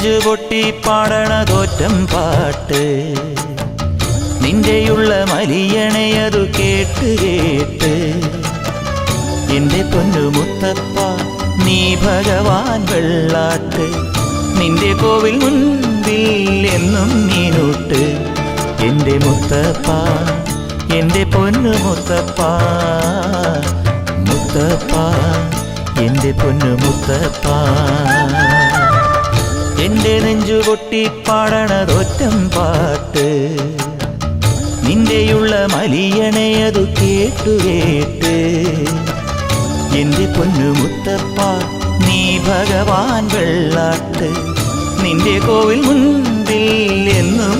നെഞ്ചു പൊട്ടി പാടണതോറ്റം പാട്ട് നിന്റെയുള്ള മലിയണയതു കേട്ട് കേട്ട് എന്റെ പൊന്നു മുത്തപ്പ നീ ഭഗവാൻ വെള്ളാട്ട് നിന്റെ കോവിൽ മുൻപിൽ എന്നും നീനൂട്ട് എന്റെ മുത്തപ്പ എന്റെ പൊന്നു മുത്തപ്പ മുത്തപ്പ എന്റെ പൊന്നു മുത്തപ്പ എന്റെ നെഞ്ചു പൊട്ടി പാടണതൊറ്റം പാട്ട് നിന്റെയുള്ള മലിയണയതു കേട്ടു കേട്ട് എന്റെ പൊന്നു മുത്തപ്പ നീ ഭഗവാൻ വെള്ളാട്ട് നിന്റെ കോവിൽ മുൻപിൽ എന്നും